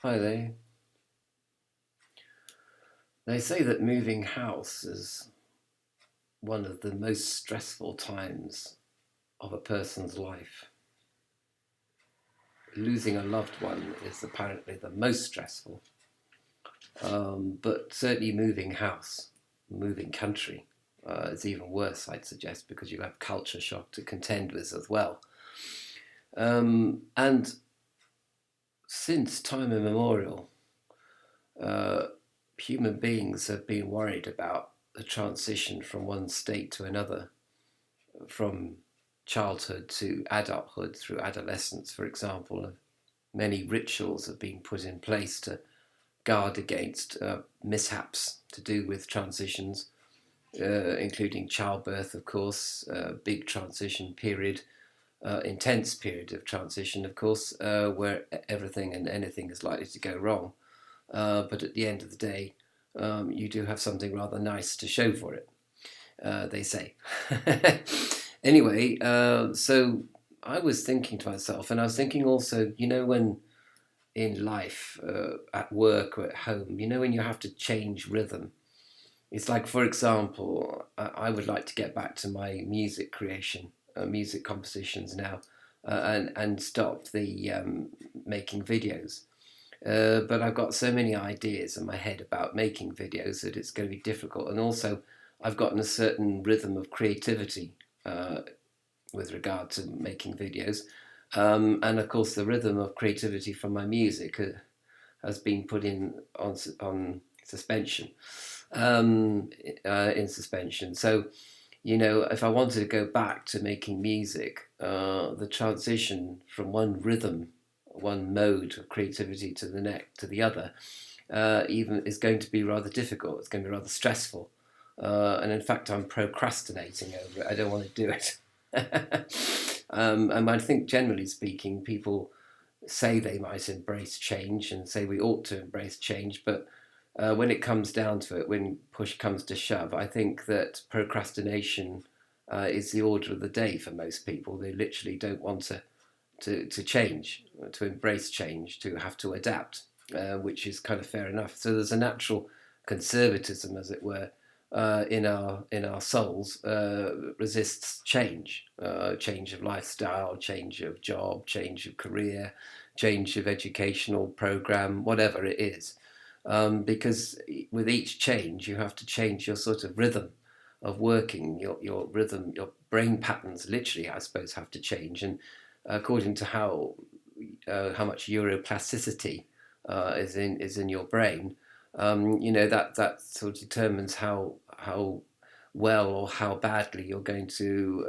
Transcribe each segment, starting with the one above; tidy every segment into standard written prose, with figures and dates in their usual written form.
Hi there. They say that moving house is one of the most stressful times of a person's life. Losing a loved one is apparently the most stressful, but certainly moving house, moving country is even worse, I'd suggest, because you have culture shock to contend with as well. And since time immemorial, uh, human beings have been worried about the transition from one state to another, from childhood to adulthood through adolescence, for example. Many rituals have been put in place to guard against mishaps to do with transitions, including childbirth, of course, big transition period, intense period of transition, of course, where everything and anything is likely to go wrong. But at the end of the day, you do have something rather nice to show for it, they say. Anyway, so I was thinking to myself, and I was thinking also, when in life, at work or at home, when you have to change rhythm. It's like, for example, I would like to get back to my music creation, music compositions now, and stop the making videos. But I've got so many ideas in my head about making videos that it's going to be difficult. And also, I've gotten a certain rhythm of creativity uh, with regard to making videos. And of course, the rhythm of creativity from my music has been put on suspension, um, in suspension. So, if I wanted to go back to making music, the transition from one rhythm, one mode of creativity to the next, to the other, even is going to be rather difficult. It's going to be rather stressful. And in fact, I'm procrastinating over it. I don't want to do it. And I think, generally speaking, people say they might embrace change and say we ought to embrace change, but when it comes down to it, when push comes to shove, I think that procrastination is the order of the day for most people. They literally don't want to change, to embrace change, to have to adapt, which is kind of fair enough. So there's a natural conservatism, as it were, in our souls, resists change, change of lifestyle, change of job, change of career, change of educational program, whatever it is, because with each change you have to change your sort of rhythm of working, your rhythm, your brain patterns, literally, I suppose, have to change, and according to how much neuroplasticity is in your brain, that sort of determines how well or how badly you're going to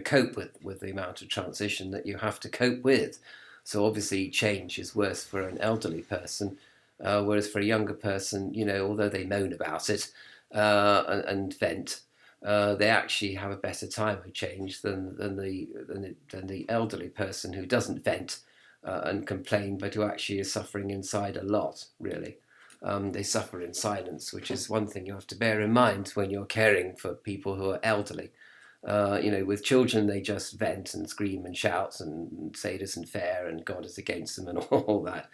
cope with the amount of transition that you have to cope with. So obviously, change is worse for an elderly person, whereas for a younger person, although they moan about it and vent, they actually have a better time with change than the elderly person who doesn't vent and complain, but who actually is suffering inside a lot, really. They suffer in silence, which is one thing you have to bear in mind when you're caring for people who are elderly. With children, they just vent and scream and shout and say it isn't fair and God is against them and all that.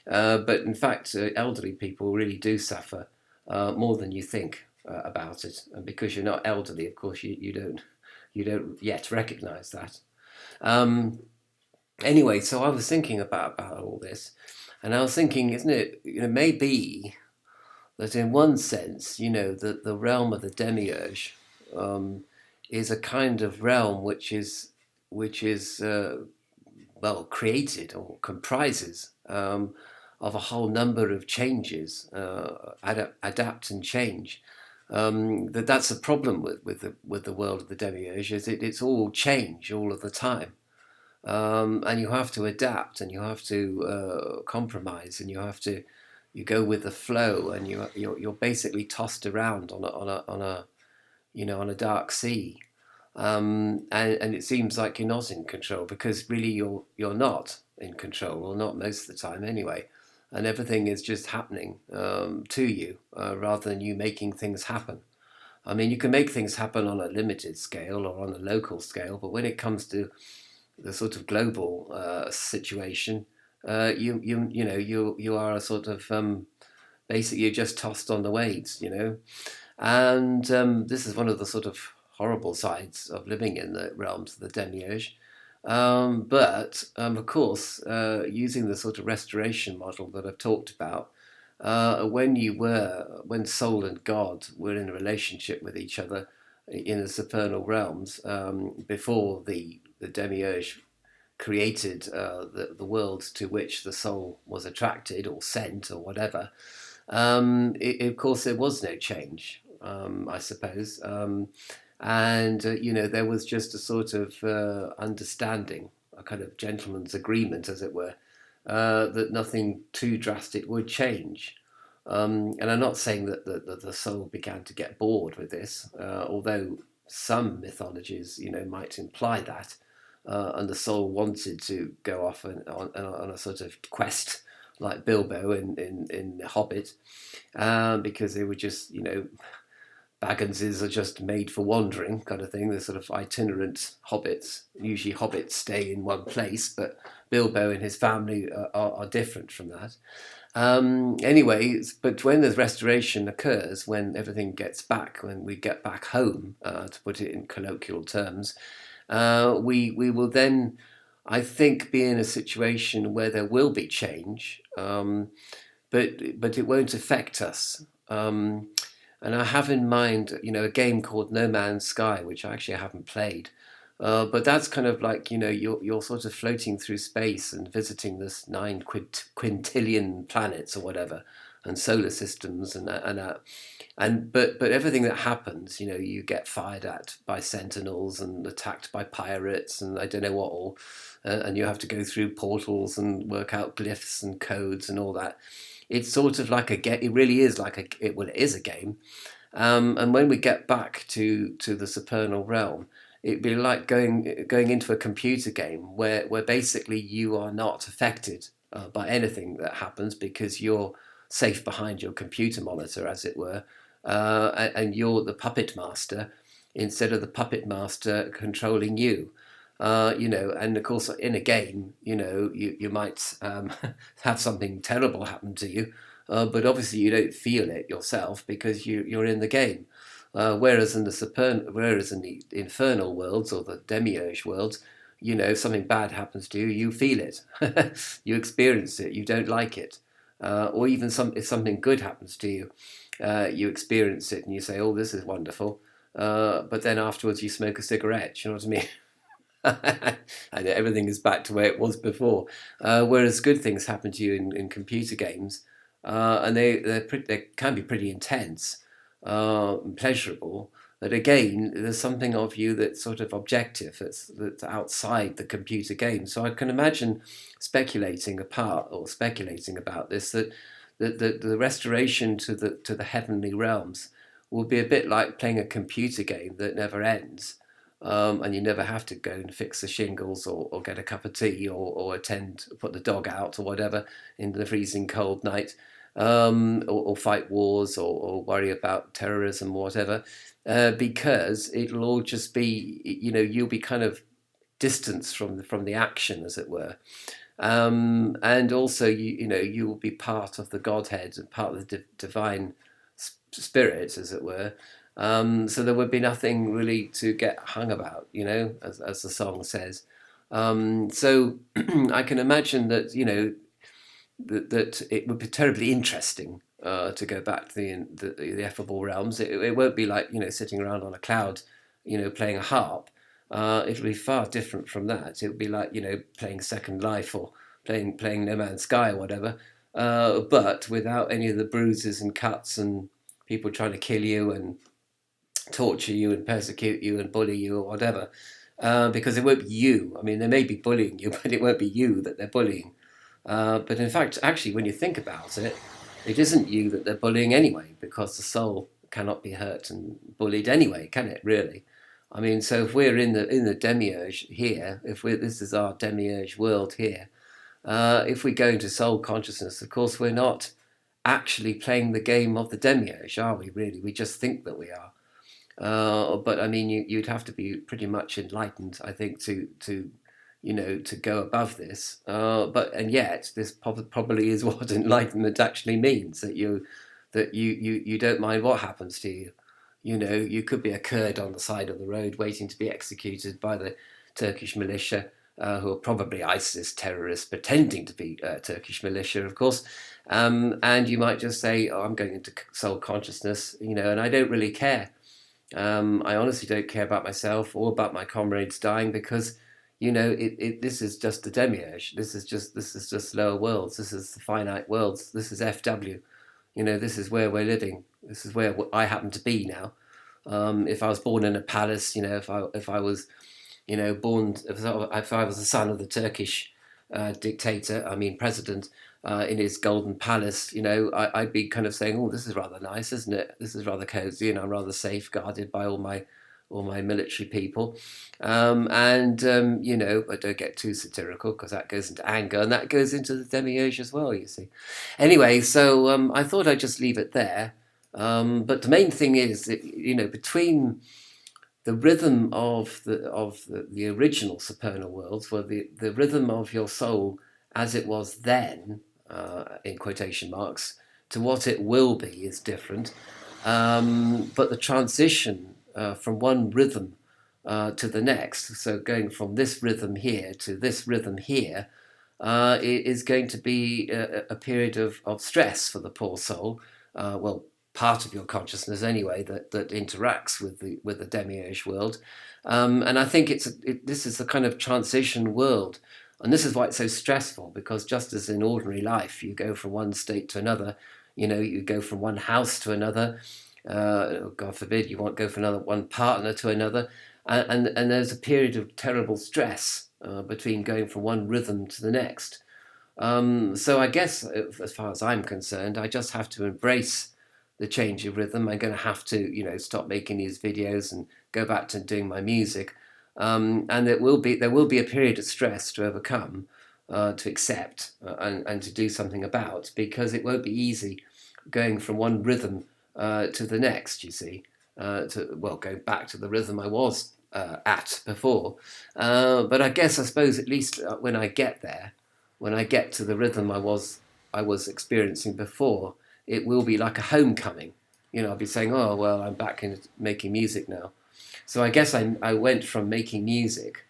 But in fact, elderly people really do suffer more than you think about it. And because you're not elderly, of course, you don't yet recognise that. Um, anyway, so I was thinking about all this, and I was thinking, isn't it, maybe that in one sense, the realm of the demiurge is a kind of realm which is well created or comprises of a whole number of changes, adapt and change. That's a problem with the world of the demiurge, is it's all change all of the time. And you have to adapt, and you have to compromise, and you go with the flow, and you're basically tossed around on a dark sea, and it seems like you're not in control, because really you're not in control, or not most of the time anyway, and everything is just happening to you, rather than you making things happen. I mean, you can make things happen on a limited scale or on a local scale, but when it comes to the sort of global situation, you are a sort of basically you're just tossed on the waves, and this is one of the sort of horrible sides of living in the realms of the demiurge. But of course, using the sort of restoration model that I've talked about, when soul and God were in a relationship with each other in the supernal realms, before the demiurge created the world to which the soul was attracted or sent or whatever, of course there was no change, I suppose. And there was just a sort of understanding, a kind of gentleman's agreement, as it were, that nothing too drastic would change. And I'm not saying that the soul began to get bored with this, although some mythologies, might imply that, and the soul wanted to go off on a sort of quest like Bilbo in The Hobbit, because they were just, Bagginses are just made for wandering, kind of thing. They're sort of itinerant hobbits. Usually hobbits stay in one place, but Bilbo and his family are different from that. Anyway, but when the restoration occurs, when everything gets back, when we get back home, to put it in colloquial terms, we will then, I think, be in a situation where there will be change, but it won't affect us. And I have in mind, a game called No Man's Sky, which I actually haven't played. But that's kind of like, you're sort of floating through space and visiting this quintillion planets or whatever, and solar systems, but everything that happens, you get fired at by sentinels and attacked by pirates and I don't know what all, and you have to go through portals and work out glyphs and codes and all that. It's sort of like a game. It really is like it is a game. And when we get back to the supernal realm, it'd be like going into a computer game where basically you are not affected by anything that happens because you're safe behind your computer monitor, as it were, and you're the puppet master instead of the puppet master controlling you. And of course, in a game, you might have something terrible happen to you, but obviously you don't feel it yourself because you're in the game. Whereas in the infernal worlds or the demiurge worlds, if something bad happens to you, you feel it, you experience it, you don't like it, or even if something good happens to you, you experience it and you say, "Oh, this is wonderful," but then afterwards you smoke a cigarette. You know what I mean? And everything is back to where it was before. Whereas good things happen to you in computer games, and they can be pretty intense and pleasurable. But again, there's something of you that's sort of objective, that's outside the computer game. So I can imagine speculating about this, that the restoration to the heavenly realms will be a bit like playing a computer game that never ends. And you never have to go and fix the shingles or get a cup of tea or put the dog out or whatever in the freezing cold night, or fight wars or worry about terrorism or whatever, because it'll all just be, you'll be kind of distanced from the action, as it were. And also, you will be part of the Godhead and part of the divine spirit, as it were. So there would be nothing really to get hung about, as the song says. So I can imagine that, that it would be terribly interesting to go back to the effable realms. It won't be like, sitting around on a cloud, playing a harp. It'll be far different from that. It would be like, playing Second Life or playing No Man's Sky or whatever, but without any of the bruises and cuts and people trying to kill you and torture you and persecute you and bully you or whatever, because it won't be you. I mean, they may be bullying you, but it won't be you that they're bullying. But in fact, actually, when you think about it, it isn't you that they're bullying anyway, because the soul cannot be hurt and bullied anyway, can it? Really? I mean, so if we're in the demiurge here, this is our demiurge world here, if we go into soul consciousness, of course, we're not actually playing the game of the demiurge, are we? Really, we just think that we are. But I mean, you'd have to be pretty much enlightened, I think, to to go above this. And yet this probably is what enlightenment actually means, that you don't mind what happens to you. You could be a Kurd on the side of the road waiting to be executed by the Turkish militia, who are probably ISIS terrorists pretending to be Turkish militia, of course. And you might just say, oh, I'm going into soul consciousness, and I don't really care. I honestly don't care about myself or about my comrades dying, because this is just the demiurge. This is just lower worlds. This is the finite worlds. This is FW. This is where we're living. This is where I happen to be now. If I was born in a palace, if I was, born, if I was the son of the Turkish dictator, president, in his golden palace, I'd be kind of saying, oh, this is rather nice, isn't it? This is rather cozy, and I'm rather safeguarded by all my military people. But don't get too satirical, because that goes into anger, and that goes into the demiurge as well, you see. Anyway, so I thought I'd just leave it there. But the main thing is that, between the rhythm of the original supernal worlds, where the rhythm of your soul as it was then, in quotation marks, to what it will be is different. But the transition from one rhythm to the next, so going from this rhythm here to this rhythm here, is going to be a period of stress for the poor soul. Well, part of your consciousness anyway that interacts with the demiurge world, and I think this is the kind of transition world, and this is why it's so stressful, because just as in ordinary life you go from one state to another, you go from one house to another, God forbid you won't go from one partner to another, and there's a period of terrible stress between going from one rhythm to the next. So I guess, as far as I'm concerned, I just have to embrace the change of rhythm. I'm going to have to, stop making these videos and go back to doing my music. And there will be a period of stress to overcome, to accept, and to do something about, because it won't be easy going from one rhythm to the next, you see, going back to the rhythm I was at before. But I suppose at least when I get there, when I get to the rhythm I was experiencing before, it will be like a homecoming. I'll be saying, oh, well, I'm back in making music now. So I guess I went from making music,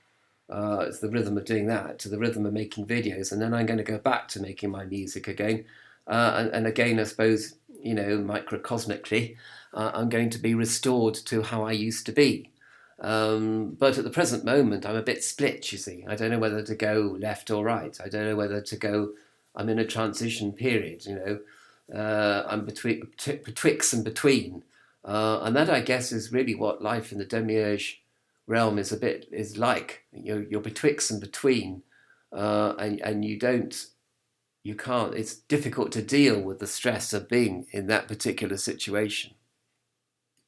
it's the rhythm of doing that, to the rhythm of making videos, and then I'm going to go back to making my music again. And again, I suppose, microcosmically, I'm going to be restored to how I used to be. But at the present moment, I'm a bit split, you see. I don't know whether to go left or right. I don't know whether to go, I'm in a transition period, I'm betwixt and between. And that, I guess, is really what life in the demiurge realm is like. You're betwixt and between, and you can't, it's difficult to deal with the stress of being in that particular situation.